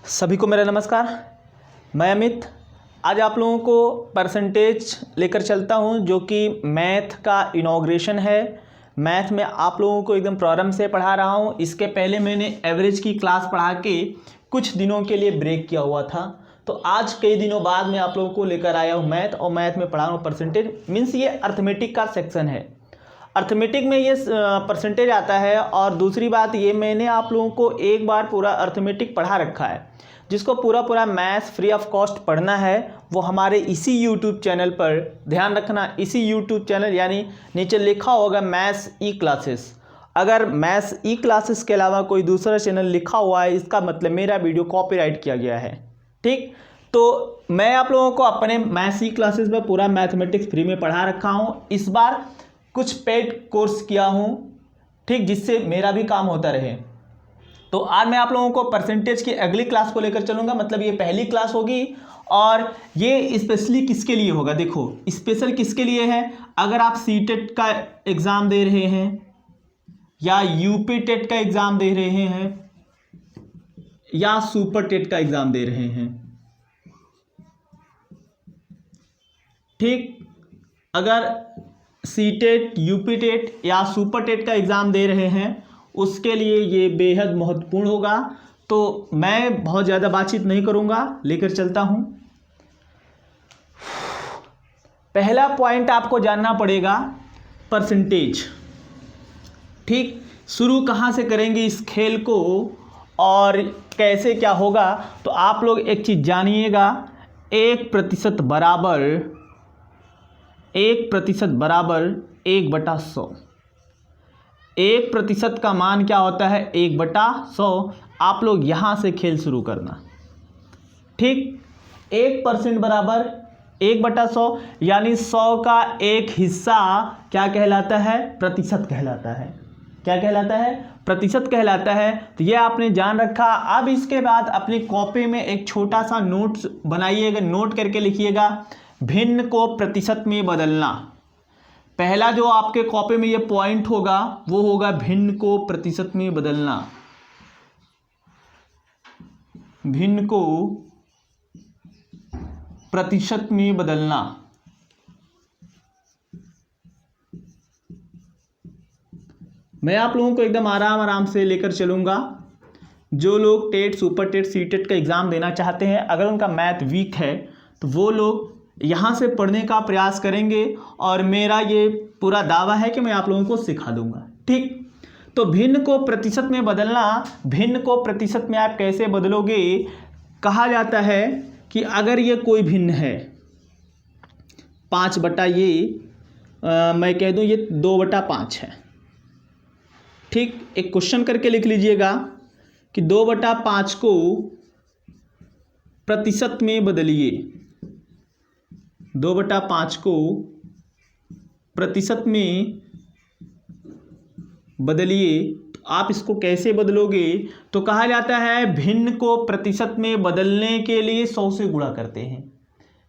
सभी को मेरा नमस्कार। मैं अमित आज आप लोगों को परसेंटेज लेकर चलता हूं, जो कि मैथ का इनॉग्रेशन है। मैथ में आप लोगों को एकदम प्रारंभ से पढ़ा रहा हूं। इसके पहले मैंने एवरेज की क्लास पढ़ा के कुछ दिनों के लिए ब्रेक किया हुआ था, तो आज कई दिनों बाद मैं आप लोगों को लेकर आया हूँ मैथ, और मैथ में पढ़ा रहा हूँ परसेंटेज। मीन्स ये अर्थमेटिक का सेक्शन है। अर्थमेटिक में ये परसेंटेज आता है। और दूसरी बात, ये मैंने आप लोगों को एक बार पूरा अर्थमेटिक पढ़ा रखा है। जिसको पूरा मैथ्स फ्री ऑफ कॉस्ट पढ़ना है वो हमारे इसी यूट्यूब चैनल पर, ध्यान रखना, इसी यूट्यूब चैनल यानी नीचे लिखा होगा मैथ्स ई क्लासेस। अगर मैथ्स ई क्लासेस के अलावा कोई दूसरा चैनल लिखा हुआ है, इसका मतलब मेरा वीडियो कॉपीराइट किया गया है। ठीक, तो मैं आप लोगों को अपने मैथ्स ई क्लासेस में पूरा मैथमेटिक्स फ्री में पढ़ा रखा हूँ। इस बार कुछ पेड कोर्स किया हूँ, ठीक, जिससे मेरा भी काम होता रहे। तो आज मैं आप लोगों को परसेंटेज की अगली क्लास को लेकर चलूँगा, मतलब ये पहली क्लास होगी। और ये स्पेशली किसके लिए होगा, देखो स्पेशल किसके लिए है। अगर आप सीटेट का एग्ज़ाम दे रहे हैं या यूपी टेट का एग्ज़ाम दे रहे हैं या सुपर टेट का एग्ज़ाम दे रहे हैं, ठीक, अगर सीटेट, यूपी टेट या सुपर टेट का एग्ज़ाम दे रहे हैं उसके लिए ये बेहद महत्वपूर्ण होगा। तो मैं बहुत ज़्यादा बातचीत नहीं करूँगा, लेकर चलता हूँ। पहला पॉइंट आपको जानना पड़ेगा परसेंटेज। ठीक, शुरू कहाँ से करेंगे इस खेल को और कैसे क्या होगा, तो आप लोग एक चीज़ जानिएगा, 1% बराबर 1/100। 1% का मान क्या होता है, 1/100। आप लोग यहाँ से खेल शुरू करना। ठीक, 1% बराबर 1/100 यानी 100 का एक हिस्सा क्या कहलाता है, प्रतिशत कहलाता है। क्या कहलाता है, प्रतिशत कहलाता है। तो ये आपने जान रखा। अब इसके बाद अपनी कॉपी में एक छोटा सा नोट्स बनाइएगा, नोट करके लिखिएगा भिन्न को प्रतिशत में बदलना। पहला जो आपके कॉपी में ये पॉइंट होगा वो होगा भिन्न को प्रतिशत में बदलना। भिन्न को प्रतिशत में बदलना। मैं आप लोगों को एकदम आराम से लेकर चलूंगा। जो लोग टेट, सुपर टेट, सीटेट का एग्ज़ाम देना चाहते हैं, अगर उनका मैथ वीक है तो वो लोग यहाँ से पढ़ने का प्रयास करेंगे, और मेरा ये पूरा दावा है कि मैं आप लोगों को सिखा दूंगा। ठीक, तो भिन्न को प्रतिशत में बदलना। भिन्न को प्रतिशत में आप कैसे बदलोगे, कहा जाता है कि अगर ये कोई भिन्न है 5 बटा मैं कह दूं ये 2/5 है। ठीक, एक क्वेश्चन करके लिख लीजिएगा कि 2/5 को प्रतिशत में बदलिए। 2/5 को प्रतिशत में बदलिए। तो आप इसको कैसे बदलोगे, तो कहा जाता है भिन्न को प्रतिशत में बदलने के लिए 100 से गुणा करते हैं।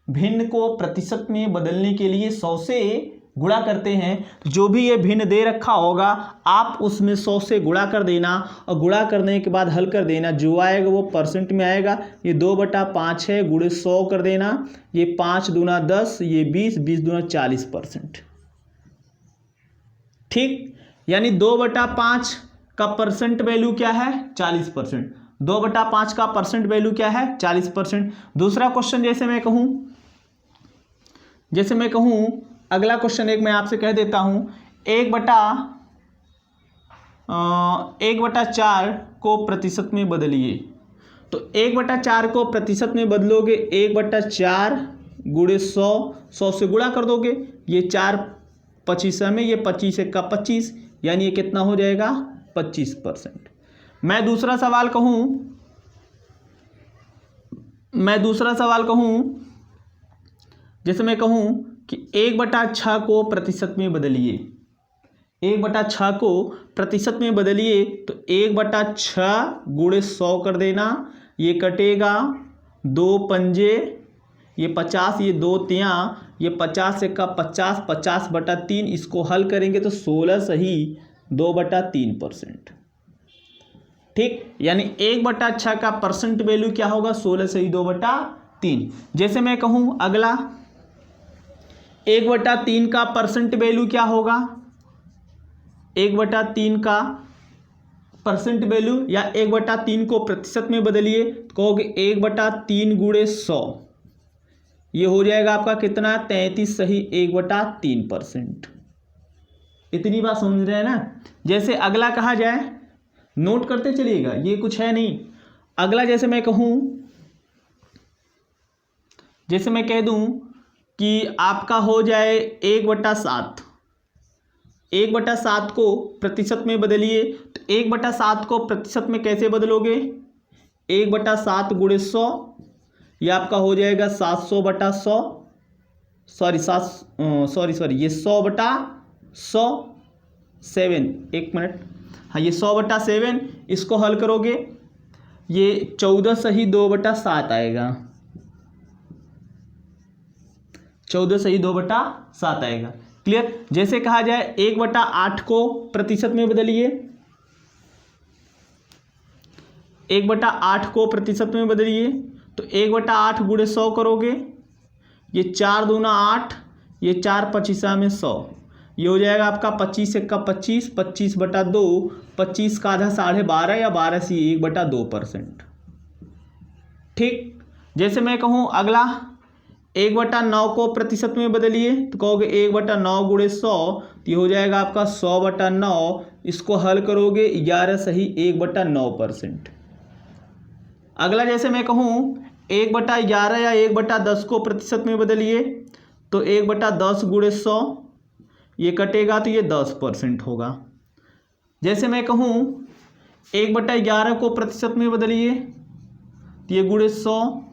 भिन्न को प्रतिशत में बदलने के लिए 100 से गुणा करते हैं। तो जो भी ये भिन्न दे रखा होगा आप उसमें 100 से गुणा कर देना, और गुणा करने के बाद हल कर देना। जो आएगा वो परसेंट में आएगा। ये 2/5 है, गुणे 100 कर देना। ये 5 दूना 10, ये 20, 20 दूना 40%। ठीक, यानी 2/5 का परसेंट वैल्यू क्या है, 40%। 2/5 का परसेंट वैल्यू क्या है, 40%। दूसरा क्वेश्चन जैसे मैं कहूँ अगला क्वेश्चन एक मैं आपसे कह देता हूँ, 1/4 को प्रतिशत में बदलिए। तो 1/4 को प्रतिशत में बदलोगे, 1/4 गुणे 100 से गुणा कर दोगे। ये 4 25 में, ये 25 का 25, यानी ये कितना हो जाएगा, 25%। मैं दूसरा सवाल कहूँ, जैसे मैं कहूँ कि 1/6 को प्रतिशत में बदलिए। 1/6 को प्रतिशत में बदलिए, तो 1/6 गुणे 100 कर देना। ये कटेगा 2 पंजे, ये 50, ये 2 तियाँ, ये 50 का 50, 50/3। इसको हल करेंगे तो 16 सही 2/3%। ठीक, यानी 1/6 का परसेंट वैल्यू क्या होगा, 16/2/3। जैसे मैं कहूँ अगला 1/3 का परसेंट वैल्यू क्या होगा, 1/3 का परसेंट वैल्यू या 1/3 को प्रतिशत में बदलिए तो कहोगे 1/3 गुणे 100, ये हो जाएगा आपका कितना, 33 सही 1/3%। इतनी बात समझ रहे हैं ना। जैसे अगला कहा जाए, नोट करते चलिएगा, ये कुछ है नहीं। अगला जैसे मैं कहूँ, जैसे मैं कह दूं कि आपका हो जाए 1/7, 1/7 को प्रतिशत में बदलिए तो 1/7 को प्रतिशत में कैसे बदलोगे, 1/7 गुणे 100, ये आपका हो जाएगा 700/100, सॉरी ये 100/100, 7, एक मिनट, हाँ ये 100/7, इसको हल करोगे ये 14 सही 2/7 आएगा, 14 सही 2/7 आएगा। क्लियर। जैसे कहा जाए 1/8 को प्रतिशत में बदलिए, 1/8 को प्रतिशत में बदलिए तो 1/8 गुणे 100 करोगे, ये 4 दूना 8, ये 4 पचीसा में 100, ये हो जाएगा आपका 25 1 का 25, 25/2, 25 का आधा 12.5 या 12 से 1/2%। ठीक। जैसे मैं कहूँ अगला 1/9 को प्रतिशत में बदलिए तो कहोगे 1/9 गुणे 100, तो ये हो जाएगा आपका 100/9, इसको हल करोगे 11 सही 1/9%। अगला जैसे मैं कहूँ 1/11 या 1/10 को प्रतिशत में बदलिए तो 1/10 गुणे 100, ये कटेगा तो ये 10% होगा। जैसे मैं कहूँ 1/11 को प्रतिशत में बदलिए तो ये गुणे 100,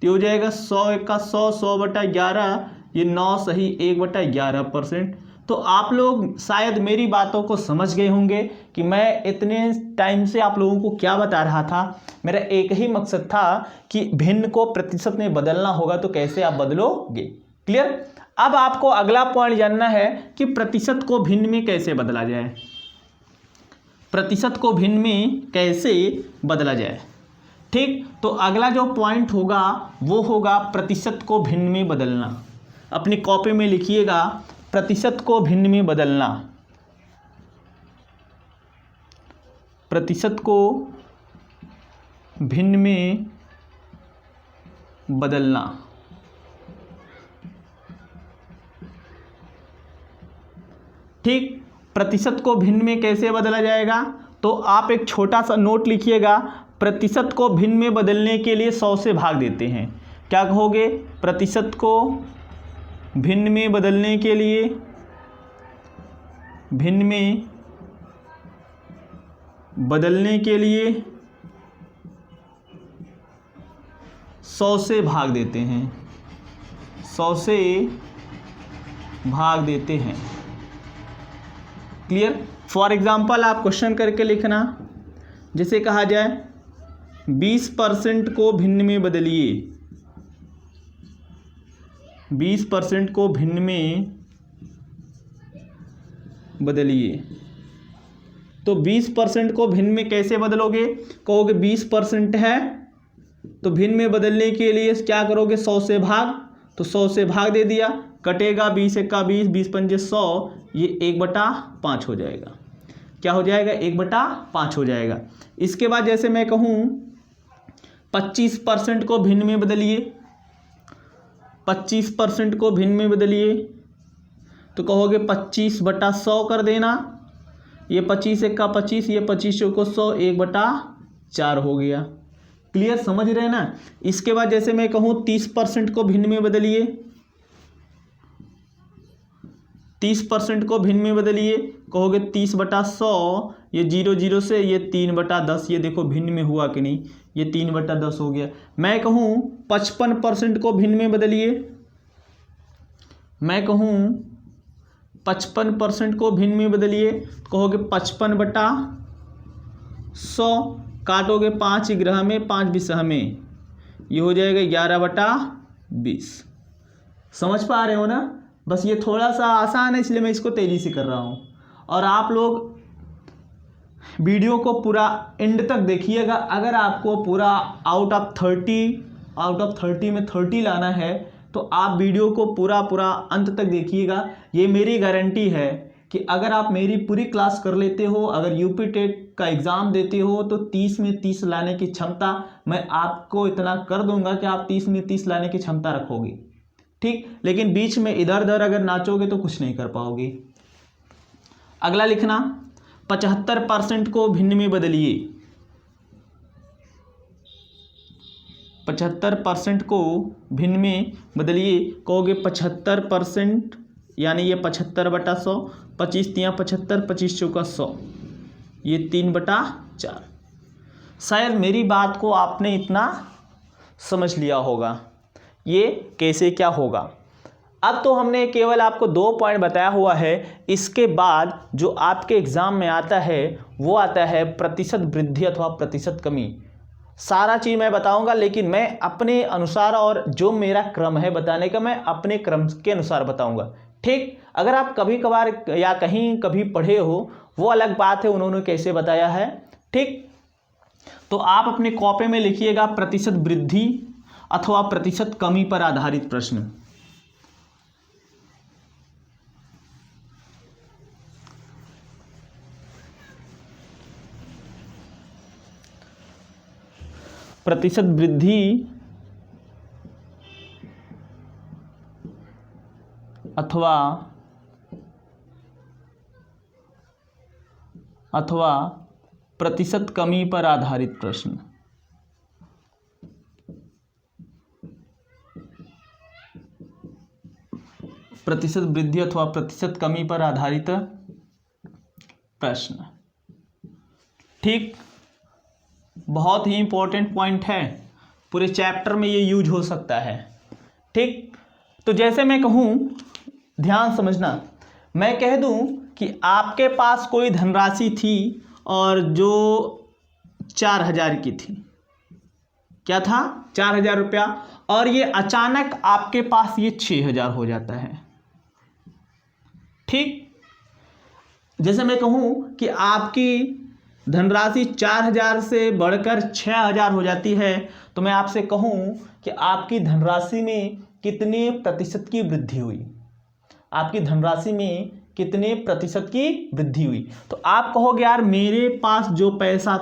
तो हो जाएगा 100 1 का 100, 100/11, ये 9 सही 1/11%। तो आप लोग शायद मेरी बातों को समझ गए होंगे कि मैं इतने टाइम से आप लोगों को क्या बता रहा था। मेरा एक ही मकसद था कि भिन्न को प्रतिशत में बदलना होगा तो कैसे आप बदलोगे। क्लियर। अब आपको अगला पॉइंट जानना है कि प्रतिशत को भिन्न में कैसे बदला जाए, प्रतिशत को भिन्न में कैसे बदला जाए। ठीक। तो अगला जो पॉइंट होगा वो होगा प्रतिशत को भिन्न में बदलना। अपनी कॉपी में लिखिएगा, प्रतिशत को भिन्न में बदलना, प्रतिशत को भिन्न में बदलना। ठीक। प्रतिशत को भिन्न में कैसे बदला जाएगा, तो आप एक छोटा सा नोट लिखिएगा। प्रतिशत को भिन्न में बदलने के लिए 100 से भाग देते हैं। क्या कहोगे, प्रतिशत को भिन्न में बदलने के लिए, भिन्न में बदलने के लिए 100 से भाग देते हैं, 100 से भाग देते हैं। क्लियर। फॉर एग्जाम्पल आप क्वेश्चन करके लिखना। जैसे कहा जाए 20% को भिन्न में बदलिए, 20% को भिन्न में बदलिए, तो 20% को भिन्न में कैसे बदलोगे, कहोगे 20% है तो भिन्न में बदलने के लिए क्या करोगे, 100 से भाग, तो 100 से भाग दे दिया, कटेगा 20 1 का 20, 20 पंजे 100, ये 1/5 हो जाएगा। क्या हो जाएगा, 1/5 हो जाएगा। इसके बाद जैसे मैं कहूँ 25% को भिन्न में बदलिए, 25% को भिन्न में बदलिए तो कहोगे 25/100 कर देना, ये 25 1 का 25, ये 25 को 100, 1/4 हो गया। क्लियर, समझ रहे हैं ना। इसके बाद जैसे मैं कहूँ 30% को भिन्न में बदलिए, 30% को भिन्न में बदलिए, कहोगे 30/100, ये 0 0 से ये 3/10, ये देखो भिन्न में हुआ कि नहीं, ये 3/10 हो गया। मैं कहूँ 55% को भिन्न में बदलिए, मैं कहूँ 55% को भिन्न में बदलिए, कहोगे 55/100, काटोगे 5 ग्रह में 5 विसह में, ये हो जाएगा 11/20। समझ पा रहे हो ना। बस ये थोड़ा सा आसान है इसलिए मैं इसको तेजी से कर रहा हूँ। और आप लोग वीडियो को पूरा एंड तक देखिएगा। अगर आपको पूरा आउट ऑफ 30 में 30 लाना है तो आप वीडियो को पूरा अंत तक देखिएगा। ये मेरी गारंटी है कि अगर आप मेरी पूरी क्लास कर लेते हो, अगर यूपी टेट का एग्ज़ाम देते हो तो 30 में 30 लाने की क्षमता मैं आपको इतना कर दूंगा कि आप 30 में 30 लाने की क्षमता रखोगे, ठीक। लेकिन बीच में इधर उधर अगर नाचोगे तो कुछ नहीं कर पाओगे। अगला लिखना, 75% को भिन्न में बदलिए। 75% को भिन्न में बदलिए। कहोगे 75% यानी ये 75/100, 25 तियाँ 75, 25 चौका 100, ये 3/4। शायद मेरी बात को आपने इतना समझ लिया होगा ये कैसे क्या होगा। अब तो हमने केवल आपको 2 पॉइंट बताया हुआ है। इसके बाद जो आपके एग्ज़ाम में आता है वो आता है प्रतिशत वृद्धि अथवा प्रतिशत कमी। सारा चीज़ मैं बताऊंगा, लेकिन मैं अपने अनुसार और जो मेरा क्रम है बताने का, मैं अपने क्रम के अनुसार बताऊंगा, ठीक। अगर आप कभी कभार या कहीं कभी पढ़े हो वो अलग बात है, उन्होंने कैसे बताया है, ठीक। तो आप अपने कॉपी में लिखिएगा प्रतिशत वृद्धि अथवा प्रतिशत कमी पर आधारित प्रश्न। प्रतिशत वृद्धि अथवा प्रतिशत कमी पर आधारित प्रश्न। प्रतिशत वृद्धि अथवा प्रतिशत कमी पर आधारित प्रश्न, ठीक। बहुत ही इंपॉर्टेंट पॉइंट है, पूरे चैप्टर में ये यूज हो सकता है, ठीक। तो जैसे मैं कहूँ, ध्यान समझना, मैं कह दूँ कि आपके पास कोई धनराशि थी और जो 4000 की थी, क्या था, 4000 रुपया, और ये अचानक आपके पास ये 6000 हो जाता है, ठीक। जैसे मैं कहूँ कि आपकी धनराशि 4000 से बढ़कर 6000 हो जाती है, तो मैं आपसे कहूँ कि आपकी धनराशि में कितने प्रतिशत की वृद्धि हुई, आपकी धनराशि में कितने प्रतिशत की वृद्धि हुई। तो आप कहोगे यार मेरे पास जो पैसा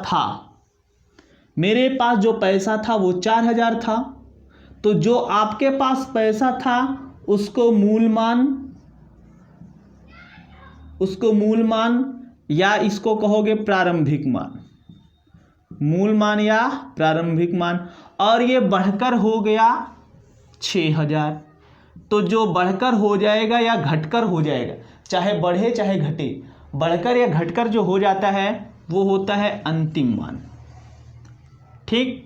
था वो 4000 था, तो जो आपके पास पैसा था उसको मूल मान या इसको कहोगे प्रारंभिक मान, मूल मान या प्रारंभिक मान, और ये बढ़कर हो गया 6000। तो जो बढ़कर हो जाएगा या घटकर हो जाएगा, चाहे बढ़े चाहे घटे, बढ़कर या घटकर जो हो जाता है वो होता है अंतिम मान, ठीक।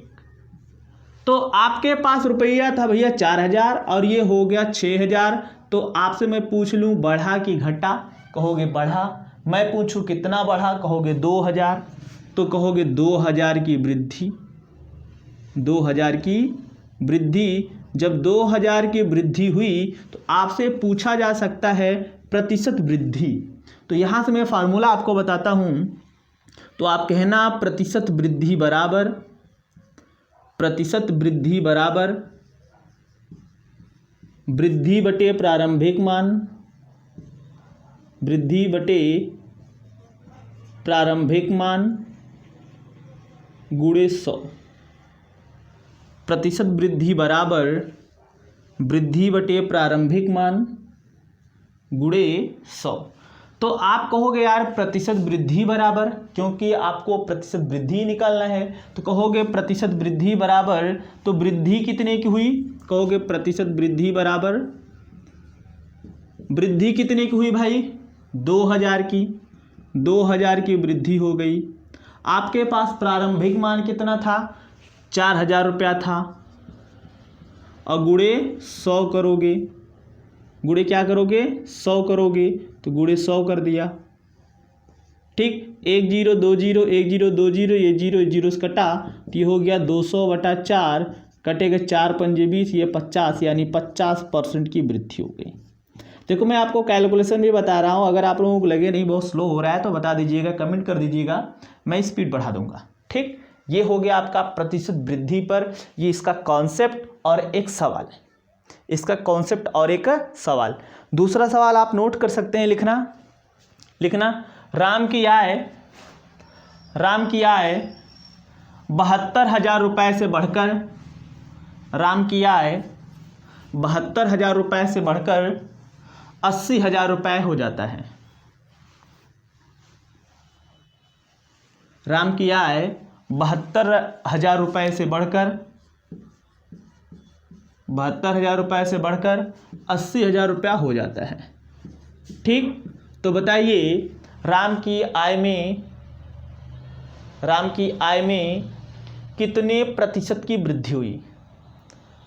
तो आपके पास रुपया था भैया 4000 और ये हो गया 6000, तो आपसे मैं पूछ लूँ बढ़ा कि घटा, कहोगे बढ़ा। मैं पूछूं कितना बढ़ा, कहोगे 2000, तो कहोगे 2000 की वृद्धि। 2000 की वृद्धि, जब 2000 की वृद्धि हुई तो आपसे पूछा जा सकता है प्रतिशत वृद्धि। तो यहाँ से मैं फार्मूला आपको बताता हूँ, तो आप कहना प्रतिशत वृद्धि बराबर वृद्धि बटे प्रारंभिक मान, वृद्धि बटे प्रारंभिक मान गुणे 100। प्रतिशत वृद्धि बराबर वृद्धि बटे प्रारंभिक मान गुणे 100। तो आप कहोगे यार प्रतिशत वृद्धि बराबर, क्योंकि आपको प्रतिशत वृद्धि निकालना है, तो कहोगे प्रतिशत वृद्धि बराबर, तो वृद्धि कितने की हुई, कहोगे प्रतिशत वृद्धि बराबर वृद्धि कितने की हुई भाई, 2000 की। 2000 की वृद्धि हो गई। आपके पास प्रारंभिक मान कितना था, 4000 रुपया था, और गुणे 100 करोगे, गुणे क्या करोगे 100 करोगे, तो गुणे 100 कर दिया, ठीक। 1 0 2 0 1 0 2 0, ये 0 0 से कटा तो ये हो गया 200/4, कटेगा 4 पंजे 20, ये 50, यानी 50% की वृद्धि हो गई। देखो मैं आपको कैलकुलेशन भी बता रहा हूँ, अगर आप लोगों को लगे नहीं बहुत स्लो हो रहा है तो बता दीजिएगा, कमेंट कर दीजिएगा। मैं स्पीड बढ़ा दूंगा। ठीक, ये हो गया आपका प्रतिशत वृद्धि पर ये इसका कॉन्सेप्ट और एक सवाल, इसका कॉन्सेप्ट और एक सवाल। दूसरा सवाल आप नोट कर सकते हैं, लिखना राम की आय 72,000 रुपये से बढ़कर, राम की आय 72,000 रुपये से बढ़कर 80,000 रुपये हो जाता है। राम की आय 72,000 रुपये से बढ़कर 80,000 रुपया हो जाता है। ठीक, तो बताइए राम की आय में कितने प्रतिशत की वृद्धि हुई?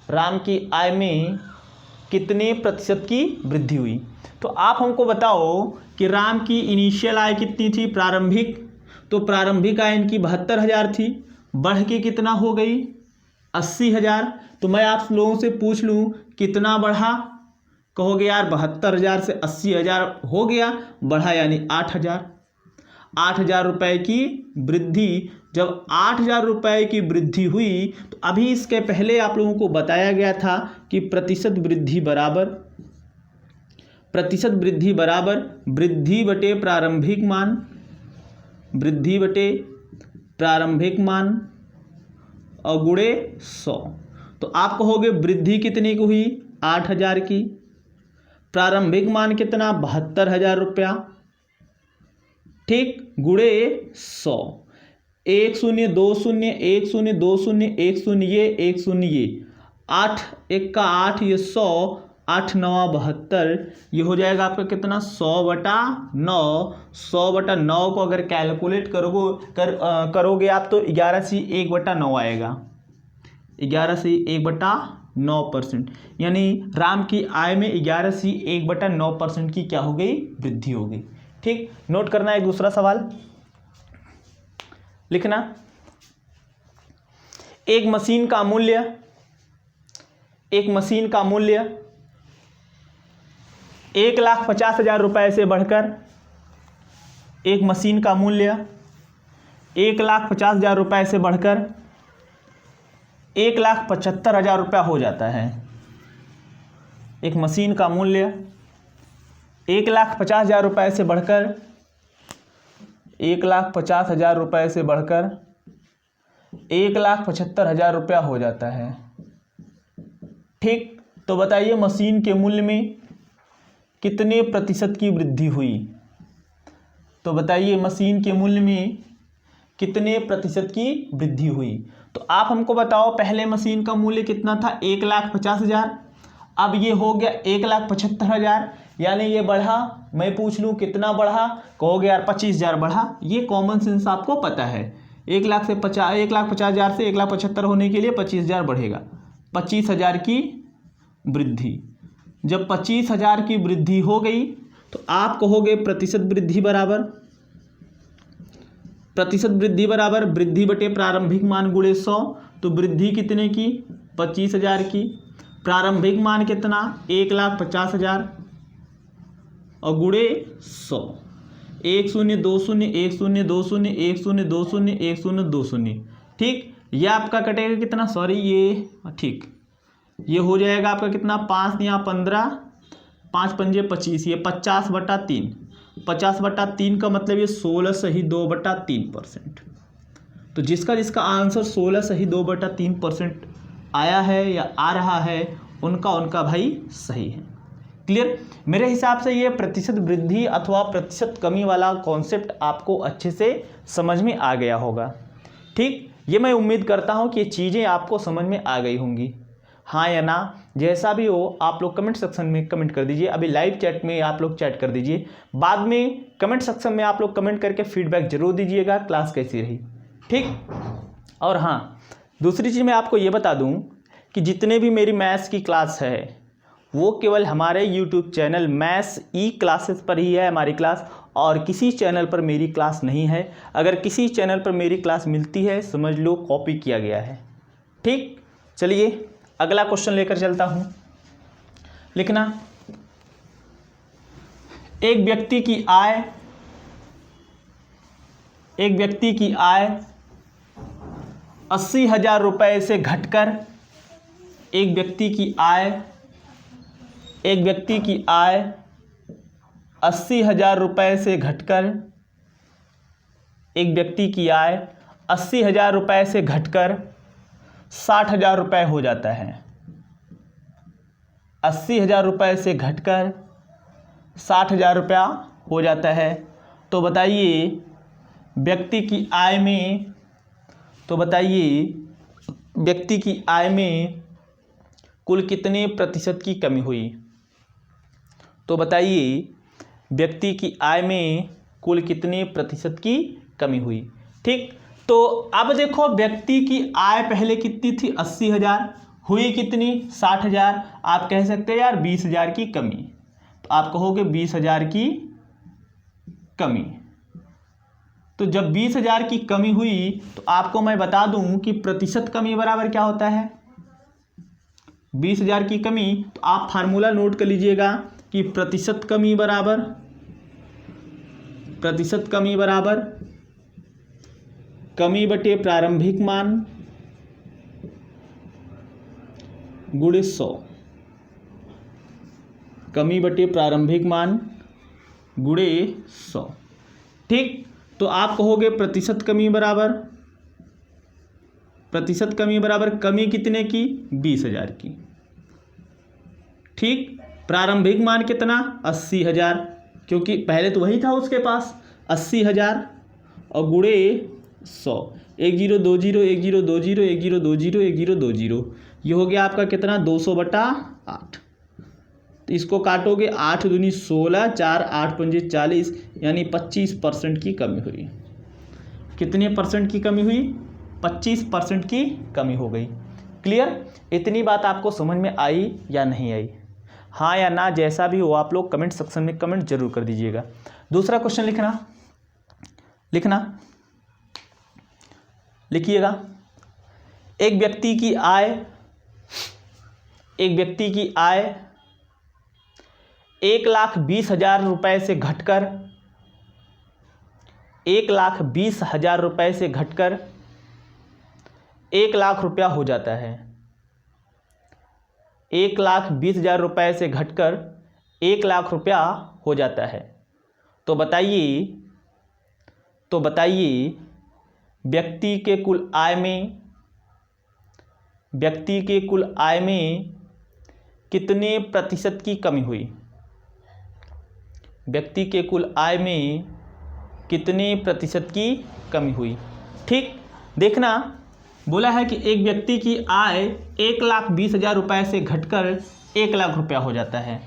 राम की आय में कितने प्रतिशत की वृद्धि हुई? तो आप हमको बताओ कि राम की इनिशियल आय कितनी थी, प्रारंभिक, तो प्रारंभिक आय इनकी 72,000 थी, बढ़ के कितना हो गई 80,000। तो मैं आप लोगों से पूछ लूँ कितना बढ़ा, कहोगे यार 72,000 से 80,000 हो गया, बढ़ा यानी 8,000 रुपये की वृद्धि। जब 8,000 रुपये की वृद्धि हुई तो अभी इसके पहले आप लोगों को बताया गया था कि प्रतिशत वृद्धि बराबर वृद्धि बटे प्रारंभिक मान और गुणे 100। तो आप कहोगे वृद्धि कितने की हुई 8,000 की, प्रारंभिक मान कितना 72,000 रुपया, ठीक, गुणे 100। 1 0 2 0 1 0 2 0 1 0 ये 1 0 ये 8 1 का 8 ये 100, 8 9 72, ये हो जाएगा आपका कितना 100/9। 100/9 को अगर कैलकुलेट करोगे आप तो 11 से 1/9 आएगा, 11 से 1/9%, यानी राम की आय में 11 से 1/9% की क्या हो गई, वृद्धि हो गई। ठीक, नोट करना है दूसरा सवाल, लिखना एक मशीन का मूल्य 1,50,000 रुपये से बढ़कर, एक मशीन का मूल्य 1,50,000 रुपये से बढ़कर 1,75,000 रुपया हो जाता है। एक मशीन का मूल्य 1,50,000 रुपये से बढ़कर 1,50,000 रुपये से बढ़कर 1,75,000 रुपया हो जाता है। ठीक, तो बताइए मशीन के मूल्य में कितने प्रतिशत की वृद्धि हुई? तो बताइए मशीन के मूल्य में कितने प्रतिशत की वृद्धि हुई? तो आप हमको बताओ, पहले मशीन का मूल्य कितना था 1,50,000, अब ये हो गया 1,75,000, यानी ये बढ़ा। मैं पूछ लूँ कितना बढ़ा, कहोगे यार 25,000 बढ़ा। ये कॉमन सेंस आपको पता है, 1,50,000 से 1,75,000 होने के लिए 25,000 बढ़ेगा, 25,000 की वृद्धि। जब 25,000 की वृद्धि हो गई तो आप कहोगे प्रतिशत वृद्धि बराबर वृद्धि बटे प्रारंभिक मान गुणे 100। तो वृद्धि कितने की 25,000 की, प्रारंभिक मान कितना 1,50,000 और गुणे 100। 1 0 2 0 1 0 2 0 1 0 2 0 1 0 2 0। ठीक, यह आपका कटेगा कितना, सॉरी ये ठीक, ये हो जाएगा आपका कितना 5 या 15, 5 पंजे 25, ये 50/3। 50/3 का मतलब ये 16 सही 2/3%। तो जिसका आंसर 16 सही 2/3% आया है या आ रहा है, उनका भाई सही है। क्लियर? मेरे हिसाब से ये प्रतिशत वृद्धि अथवा प्रतिशत कमी वाला कॉन्सेप्ट आपको अच्छे से समझ में आ गया होगा। ठीक, ये मैं उम्मीद करता हूँ कि ये चीज़ें आपको समझ में आ गई होंगी, हाँ या ना। जैसा भी हो आप लोग कमेंट सेक्शन में कमेंट कर दीजिए, अभी लाइव चैट में आप लोग चैट कर दीजिए, बाद में कमेंट सेक्शन में आप लोग कमेंट करके फीडबैक जरूर दीजिएगा क्लास कैसी रही। ठीक, और हाँ दूसरी चीज़ मैं आपको ये बता दूं कि जितने भी मेरी मैथ्स की क्लास है वो केवल हमारे यूट्यूब चैनल मैथ्स ई क्लासेस पर ही है हमारी क्लास, और किसी चैनल पर मेरी क्लास नहीं है। अगर किसी चैनल पर मेरी क्लास मिलती है समझ लो कॉपी किया गया है। ठीक, चलिए अगला क्वेश्चन लेकर चलता हूं। लिखना एक व्यक्ति की आय एक व्यक्ति की आय 80,000 रुपये से घटकर एक व्यक्ति की आय 80,000 रुपये से घटकर एक व्यक्ति की आय 80,000 रुपये से घटकर 60,000 रुपये हो जाता है। 80,000 रुपये से घटकर 60,000 रुपया हो जाता है। तो बताइए व्यक्ति की आय में कुल कितने प्रतिशत की कमी हुई? तो बताइए व्यक्ति की आय में कुल कितने प्रतिशत की कमी हुई? ठीक, तो अब देखो व्यक्ति की आय पहले कितनी थी? 80,000, हुई कितनी? 60,000। आप कह सकते हैं यार 20,000 की कमी, तो आप कहोगे 20,000 की कमी। तो जब 20,000 की कमी हुई तो आपको मैं बता दूं कि प्रतिशत कमी बराबर क्या होता है? 20,000 की कमी, तो आप फार्मूला नोट कर लीजिएगा कि प्रतिशत कमी बराबर कमी बटे प्रारंभिक मान गुणे 100। कमी बटे प्रारंभिक मान गुणे 100। ठीक, तो आप कहोगे प्रतिशत कमी बराबर कमी कितने की? 20,000 की। ठीक, प्रारंभिक मान कितना? 80,000, क्योंकि पहले तो वही था उसके पास 80,000 और गुणे 100। 1020 1020 1020 1020, ये हो गया आपका कितना? 200/8। तो इसको काटोगे 8 दूनी 16, 4 8 पंजे 40, यानी 25% की कमी हुई। कितने परसेंट की कमी हुई? 25% की कमी हो गई। क्लियर? इतनी बात आपको समझ में आई या नहीं आई? हाँ या ना, जैसा भी हो आप लोग कमेंट सेक्शन में कमेंट जरूर कर दीजिएगा। दूसरा क्वेश्चन लिखिएगा। एक व्यक्ति की आय 1,20,000 रुपये से घटकर 1,20,000 रुपये से घटकर 1,00,000 रुपया हो जाता है। 1,20,000 रुपये से घटकर 1,00,000 रुपया हो जाता है। तो बताइए व्यक्ति के कुल आय में कितने प्रतिशत की कमी हुई? व्यक्ति के कुल आय में कितने प्रतिशत की कमी हुई? ठीक, देखना बोला है कि एक व्यक्ति की आय 1,20,000 रुपये से घटकर 1,00,000 रुपया हो जाता है।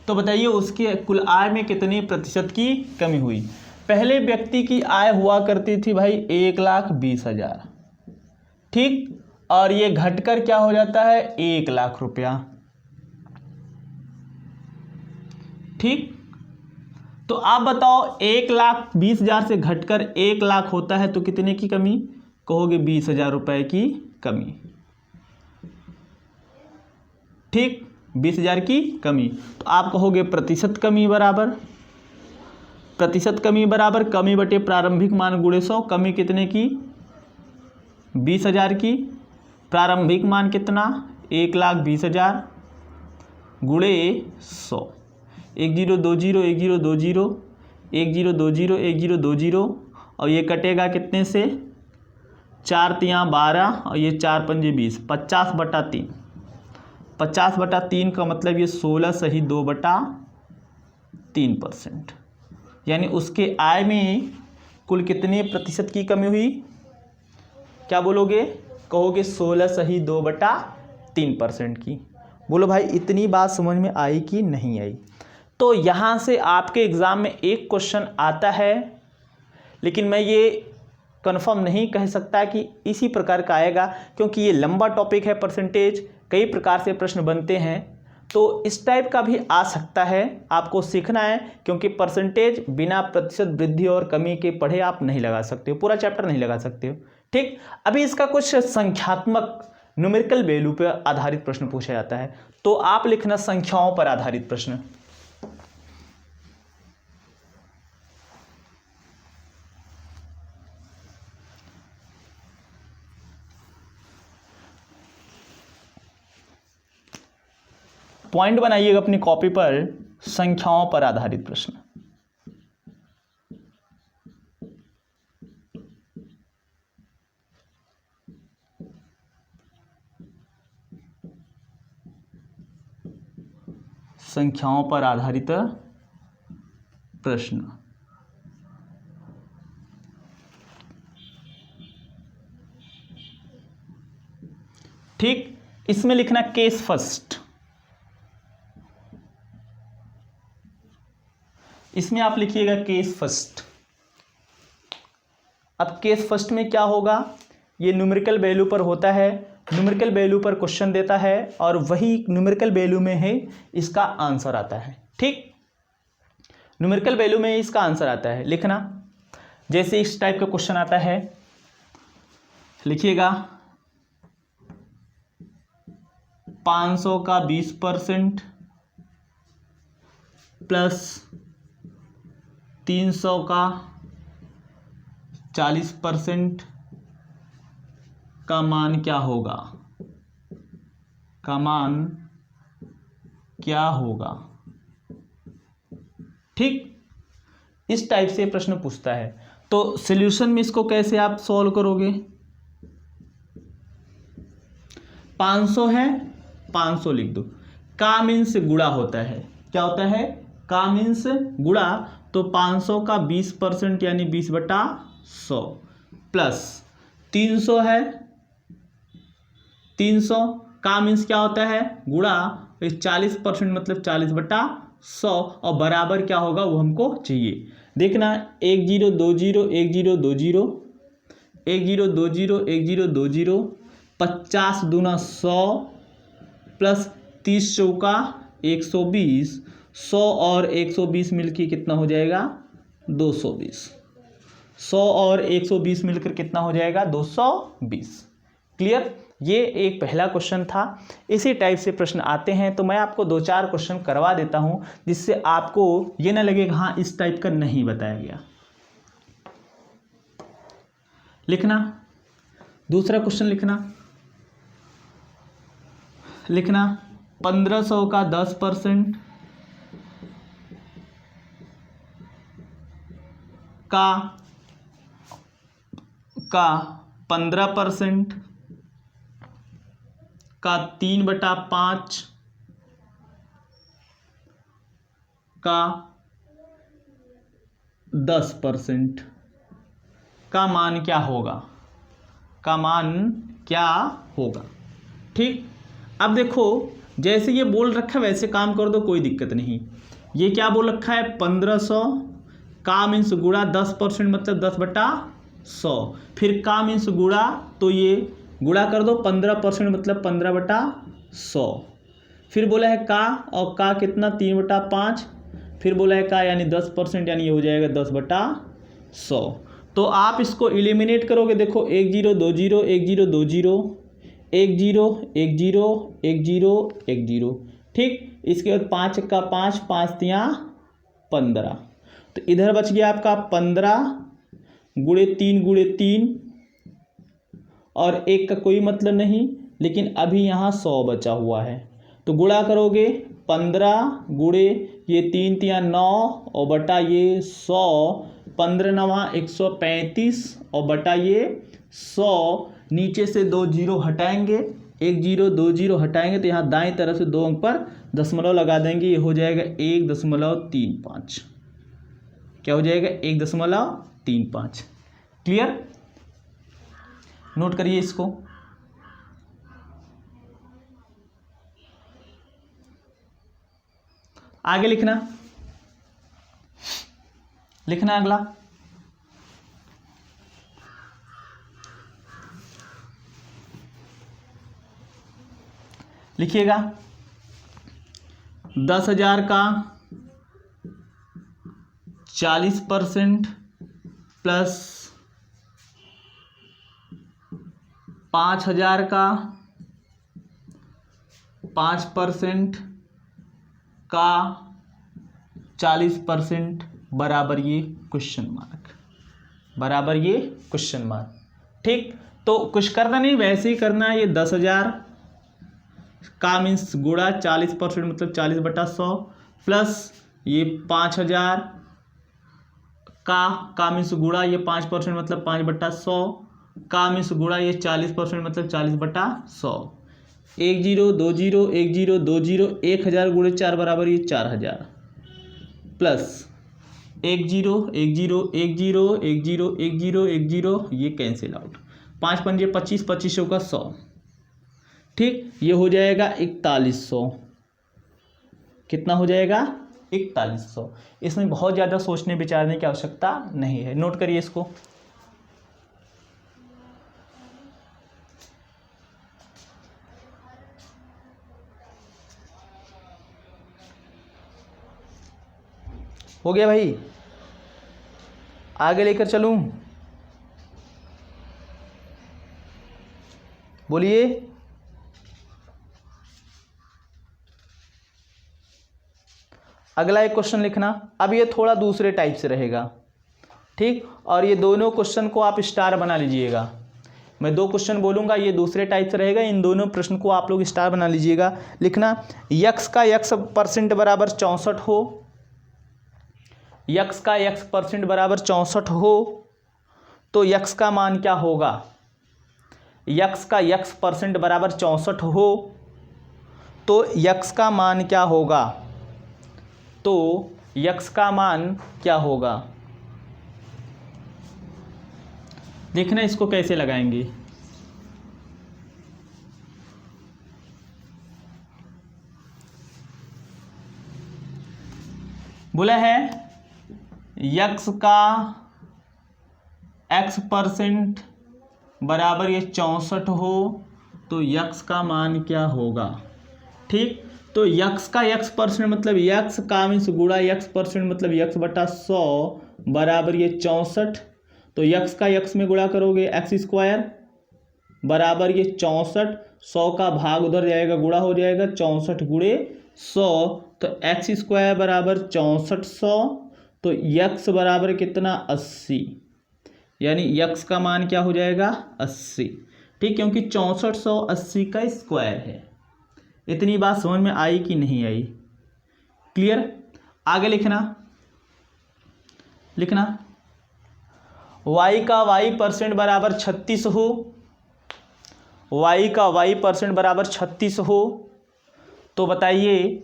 तो बताइए उसके कुल आय में कितने प्रतिशत की कमी हुई? पहले व्यक्ति की आय हुआ करती थी भाई 1,20,000, ठीक, और ये घटकर क्या हो जाता है? 1,00,000 रुपया। ठीक, तो आप बताओ 1,20,000 से घटकर 1,00,000 होता है तो कितने की कमी? कहोगे 20,000 रुपये की कमी। ठीक, 20,000 की कमी। तो आप कहोगे प्रतिशत कमी बराबर कमी बटे प्रारंभिक मान गुणे 100। कमी कितने की? 20,000 की। प्रारंभिक मान कितना? 1,20,000 गुणे 100। 1020 1020 1020 1020, और ये कटेगा कितने से? 4 तियाँ 12 और ये 4 पंजे 20, 50/3। 50/3 का मतलब ये 16 सही 2/3%। यानी उसके आय में कुल कितने प्रतिशत की कमी हुई? क्या बोलोगे? कहोगे 16 सही 2/3% की। बोलो भाई इतनी बात समझ में आई कि नहीं आई? तो यहाँ से आपके एग्ज़ाम में एक क्वेश्चन आता है, लेकिन मैं ये कन्फर्म नहीं कह सकता कि इसी प्रकार का आएगा, क्योंकि ये लंबा टॉपिक है। परसेंटेज कई प्रकार से प्रश्न बनते हैं, तो इस टाइप का भी आ सकता है। आपको सीखना है, क्योंकि परसेंटेज बिना प्रतिशत वृद्धि और कमी के पढ़े आप नहीं लगा सकते हो, पूरा चैप्टर नहीं लगा सकते हो। ठीक, अभी इसका कुछ संख्यात्मक न्यूमेरिकल वैल्यू पर आधारित प्रश्न पूछा जाता है, तो आप लिखना संख्याओं पर आधारित प्रश्न। पॉइंट बनाइएगा अपनी कॉपी पर, संख्याओं पर आधारित प्रश्न। संख्याओं पर आधारित प्रश्न। ठीक, इसमें लिखना केस फर्स्ट। इसमें आप लिखिएगा केस फर्स्ट। अब केस फर्स्ट में क्या होगा, ये न्यूमेरिकल वैल्यू पर होता है, न्यूमेरिकल वैल्यू पर क्वेश्चन देता है और वही न्यूमेरिकल वैल्यू में है इसका आंसर आता है। ठीक, न्यूमेरिकल वैल्यू में इसका आंसर आता है। लिखना, जैसे इस टाइप का क्वेश्चन आता है, लिखिएगा 500 का 20% प्लस 300 का 40% का मान क्या होगा, का मान क्या होगा। ठीक, इस टाइप से प्रश्न पूछता है। तो सॉल्यूशन में इसको कैसे आप सॉल्व करोगे, 500 है, 500 लिख दो। का मीन्स गुणा होता है, क्या होता है, का मीन्स गुणा, तो 500 का 20% यानी 20/100 प्लस 300 है, 300 का मीन्स क्या होता है, गुणा, 40% मतलब 40/100 और बराबर क्या होगा वो हमको चाहिए। देखना, 1 0 2 0 1 0 2 0 1 0 2 0 1 0 2 0 50 दूना 100 प्लस 30 चौका 120, 100 और 120 मिलकर कितना हो जाएगा, 220। 100 और 120 मिलकर कितना हो जाएगा, 220। क्लियर, ये एक पहला क्वेश्चन था। इसी टाइप से प्रश्न आते हैं, तो मैं आपको 2-4 क्वेश्चन करवा देता हूं जिससे आपको ये ना लगे हाँ इस टाइप का नहीं बताया गया। लिखना, दूसरा क्वेश्चन लिखना 1500 का 10% का 15% का 3/5 का 10% का मान क्या होगा, का मान क्या होगा। ठीक, अब देखो जैसे ये बोल रखा है वैसे काम कर दो, कोई दिक्कत नहीं। ये क्या बोल रखा है, 1500 का मीन्स गुणा 10% मतलब 10/100, फिर का मीन्स गुणा, तो ये गुणा कर दो, 15% मतलब 15/100, फिर बोला है का, और का कितना 3/5, फिर बोला है का यानी 10% यानी ये हो जाएगा 10/100। तो आप इसको एलिमिनेट करोगे, देखो 1 0 2 0 1 0 2 0 1 0 1 0 1 0 1 0। ठीक, इसके बाद 5 का 5 5 तिया 15, तो इधर बच गया आपका 15 गुणे 3 और 1 का कोई मतलब नहीं, लेकिन अभी यहाँ 100 बचा हुआ है, तो गुणा करोगे 15 गुणे ये 3 तिया 9 और बटा ये 100, 15 9 135 और बटा ये 100, नीचे से 2 0 हटाएंगे, 1 0 2 0 हटाएंगे तो यहाँ दाएं तरफ से 2 अंक पर दशमलव लगा देंगे, ये हो जाएगा 1.35। क्या हो जाएगा, 1.35। क्लियर, नोट करिए इसको। आगे लिखना अगला, लिखिएगा 10,000 का 40% प्लस 5,000 का 5% का 40% बराबर ये क्वेश्चन मार्क। ठीक, तो कुछ करना नहीं, वैसे ही करना है। ये 10,000 का मीन्स गुणा 40% मतलब 40/100 प्लस ये 5000 का मीन्स गुणा ये 5% मतलब 5/100 का मीन्स गुणा ये 40% मतलब 40/100। 1 0 2 0 1 0 2 0 1000 गुणे 4 बराबर ये 4000 प्लस 1 0 1 0 1 0 1 0 1 0 1 0 ये कैंसिल आउट 5 पंजे 25 25 का 100। ठीक, ये हो जाएगा 4100। कितना हो जाएगा? 4100। इसमें बहुत ज़्यादा सोचने विचारने की आवश्यकता नहीं है, नोट करिए इसको। हो गया भाई? आगे लेकर चलूं? बोलिए। अगला एक क्वेश्चन लिखना। अब ये थोड़ा दूसरे टाइप से रहेगा, ठीक, और ये दोनों क्वेश्चन को आप स्टार बना लीजिएगा। मैं 2 क्वेश्चन बोलूँगा, ये दूसरे टाइप से रहेगा, इन दोनों प्रश्न को आप लोग स्टार बना लीजिएगा। लिखना, यक्स का x% बराबर 64 हो, यक्स का x% बराबर 64 हो तो यक्स का मान क्या होगा? यक्स का x% बराबर 64 हो तो यक्स का मान क्या होगा? तो यक्स का मान क्या होगा? देखना इसको कैसे लगाएंगे। बोला है यक्स का x% बराबर ये 64 हो तो यक्स का मान क्या होगा? ठीक, तो यक्स का x% मतलब यक्स का मीन्स गुणा x% मतलब x/100 बराबर ये 64। तो यक्स का x में गुणा करोगे x² बराबर ये 64, 100 का भाग उधर जाएगा, गुणा हो जाएगा 64 गुणे 100 तो x² बराबर 6400। तो यक्स बराबर कितना? 80, यानी यक्स का मान क्या हो जाएगा? 80। ठीक, क्योंकि 6400 80 का स्क्वायर है। इतनी बात समझ में आई कि नहीं आई? क्लियर? आगे लिखना y का y% बराबर 36 हो, y का y% बराबर 36 हो तो बताइए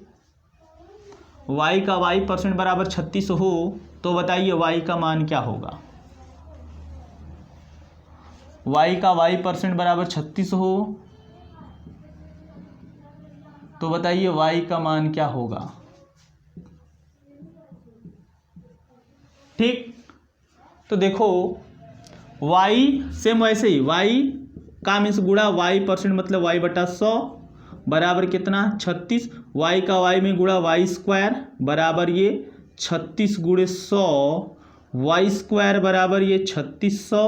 y का y% बराबर 36 हो तो बताइए y का मान क्या होगा? y का y% बराबर 36 हो तो बताइए y का मान क्या होगा? ठीक, तो देखो y सेम वैसे ही y का मीन्स गुणा y% मतलब y/100 बराबर कितना? 36। y का y में गुणा y² बराबर ये 36 गुणे 100, y² बराबर ये 3600।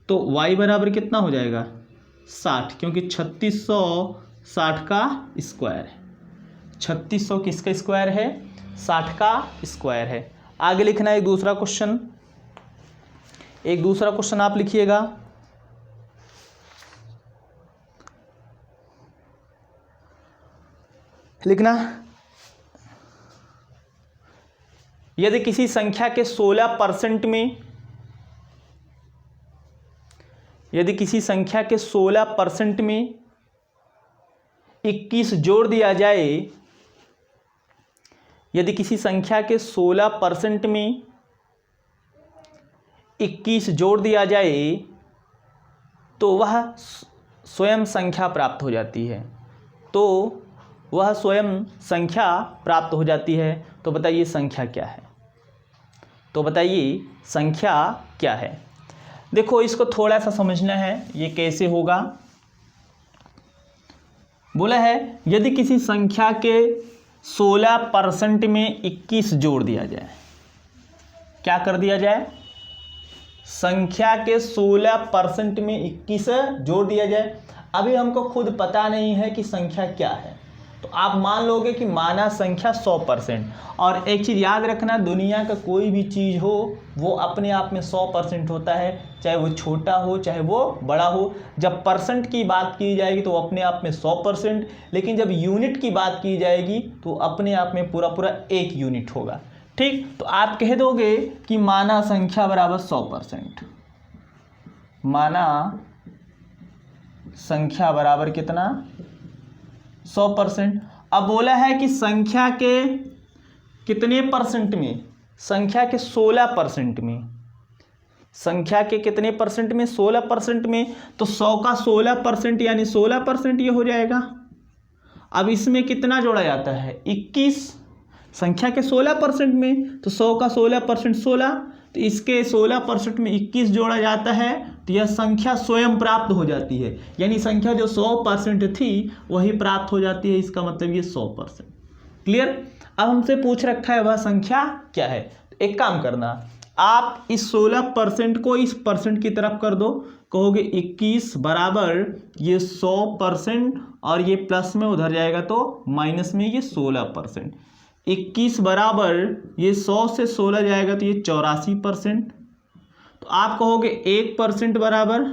तो y बराबर कितना हो जाएगा? 60, क्योंकि 3600 60 का स्क्वायर है। 3600 किसका स्क्वायर है? 60 का स्क्वायर है। आगे लिखना एक दूसरा क्वेश्चन आप लिखिएगा। लिखना, यदि किसी संख्या के 16% में, यदि किसी संख्या के 16% में 21 जोड़ दिया जाए, यदि किसी संख्या के 16% में 21 जोड़ दिया जाए तो वह स्वयं संख्या प्राप्त हो जाती है। तो वह स्वयं संख्या प्राप्त हो जाती है। तो बताइए संख्या क्या है? तो बताइए संख्या क्या है? देखो इसको थोड़ा सा समझना है, ये कैसे होगा। बोला है यदि किसी संख्या के 16% में 21 जोड़ दिया जाए, क्या कर दिया जाए? संख्या के 16% में 21 जोड़ दिया जाए। अभी हमको खुद पता नहीं है कि संख्या क्या है, तो तो आप मान लोगे कि माना संख्या 100%। और एक चीज़ याद रखना, दुनिया का कोई भी चीज़ हो वो अपने आप में 100% होता है, चाहे वो छोटा हो चाहे वो बड़ा हो। जब परसेंट की बात की जाएगी तो अपने आप में 100%, लेकिन जब यूनिट की बात की जाएगी तो अपने आप में पूरा पूरा 1 यूनिट होगा। ठीक, तो आप कह दोगे कि माना संख्या बराबर 100%। माना संख्या बराबर कितना? 100%। अब बोला है कि संख्या के कितने परसेंट में? संख्या के 16% में। संख्या के कितने परसेंट में? 16% में। तो 100 का 16% यानी 16% ये हो जाएगा। अब इसमें कितना जोड़ा जाता है? 21। संख्या के 16% में, तो 100 का 16% 16, तो इसके 16% में 21 जोड़ा जाता है, तो यह संख्या स्वयं प्राप्त हो जाती है। यानी संख्या जो 100% थी वही प्राप्त हो जाती है, इसका मतलब ये 100%। क्लियर? अब हमसे पूछ रखा है वह संख्या क्या है। तो एक काम करना, आप इस 16% को इस परसेंट की तरफ कर दो, कहोगे 21 बराबर ये 100% और ये प्लस में उधर जाएगा तो माइनस में ये 16%। 21 बराबर ये 100 से 16 जाएगा तो ये 84%। तो आप कहोगे 1% बराबर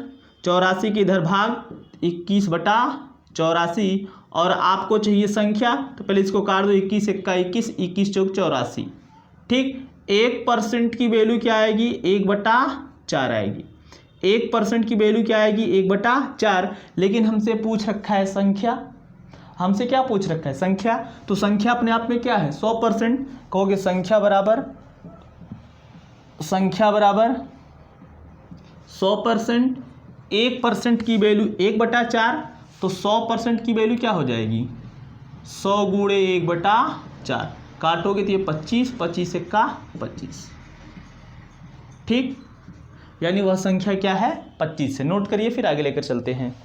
84 के इधर भाग 21/84, और आपको चाहिए संख्या, तो पहले इसको काट दो, 21 एक्का 21, 21 चौक 84। ठीक, 1% की वैल्यू क्या आएगी? 1/4 आएगी। 1% की वैल्यू क्या आएगी? 1/4। लेकिन हमसे पूछ रखा है संख्या। हमसे क्या पूछ रखा है? संख्या। तो संख्या अपने आप में क्या है? 100%। कहोगे संख्या बराबर 100%। 1% की वैल्यू 1/4, तो 100% की वैल्यू क्या हो जाएगी? 100 गुणे 1/4। काटोगे तो ये 25, 25 एक्का 25। ठीक, यानी वह संख्या क्या है? 25 है। नोट करिए, फिर आगे लेकर चलते हैं।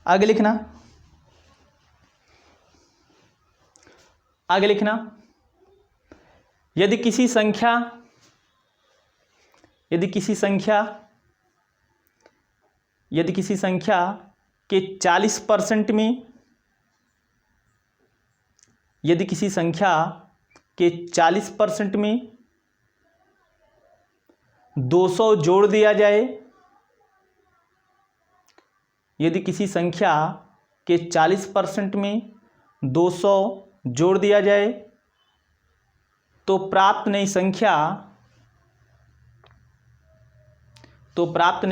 आगे लिखना, आगे लिखना। यदि किसी संख्या के 40% में, यदि किसी संख्या के 40% में 200 जोड़ दिया जाए, यदि किसी संख्या के 40% में 200 जोड़ दिया जाए तो प्राप्त नई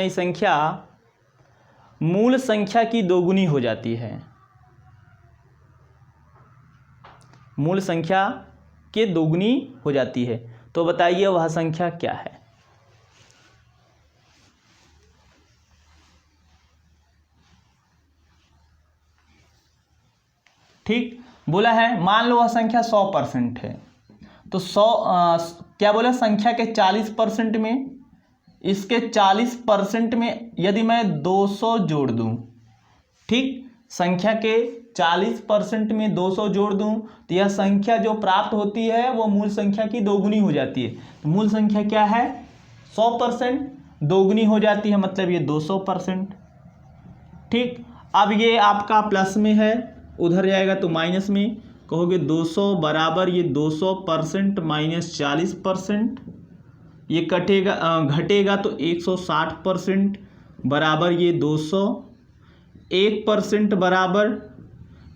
संख्या मूल संख्या की दोगुनी हो जाती है। मूल संख्या के दोगुनी हो जाती है। तो बताइए वह संख्या क्या है? ठीक, बोला है मान लो वह संख्या 100% है, तो 100 क्या बोला? संख्या के 40% में, इसके 40% में यदि मैं 200 जोड़ दूं, ठीक, संख्या के 40% में 200 जोड़ दूं तो यह संख्या जो प्राप्त होती है वो मूल संख्या की दोगुनी हो जाती है। तो मूल संख्या क्या है? 100%, दोगुनी हो जाती है मतलब ये 200%। ठीक, अब ये आपका प्लस में है, उधर जाएगा तो माइनस में। कहोगे 200 बराबर ये 200% माइनस 40%, ये घटेगा तो 160% बराबर ये 200। 1% बराबर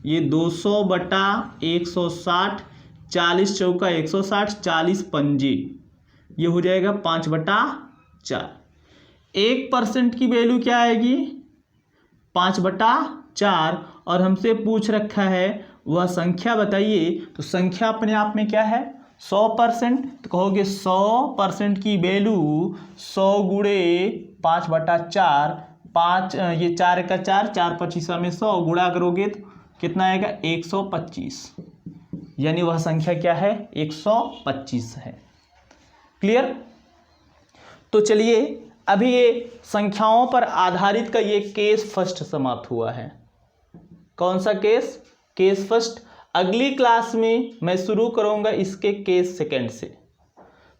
ये 200/160, 40 चौका 160, 40 पंजे, ये हो जाएगा 5/4। 1% की वैल्यू क्या आएगी? 5/4। और हमसे पूछ रखा है वह संख्या बताइए। तो संख्या अपने आप में क्या है? 100%। तो कहोगे 100% की वैल्यू 100 गुणे 5/4, 5 ये 4 का 4, 4 25 में 100 गुणा करोगे तो कितना आएगा? 125। यानी वह संख्या क्या है? 125 है। क्लियर? तो चलिए अभी ये संख्याओं पर आधारित का ये केस फर्स्ट समाप्त हुआ है। कौन सा केस? Case first. अगली क्लास में मैं शुरू करूँगा इसके केस सेकंड से।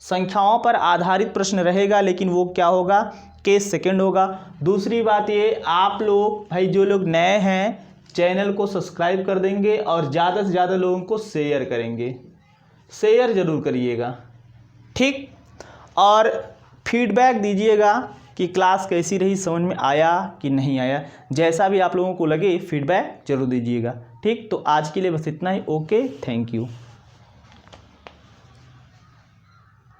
संख्याओं पर आधारित प्रश्न रहेगा, लेकिन वो क्या होगा, केस सेकंड होगा। दूसरी बात ये, आप लोग भाई जो लोग नए हैं चैनल को सब्सक्राइब कर देंगे और ज़्यादा से ज़्यादा लोगों को शेयर करेंगे, शेयर ज़रूर करिएगा, ठीक। और फीडबैक दीजिएगा कि क्लास कैसी रही, समझ में आया कि नहीं आया, जैसा भी आप लोगों को लगे फीडबैक जरूर दीजिएगा, ठीक। तो आज के लिए बस इतना ही। Okay, thank you.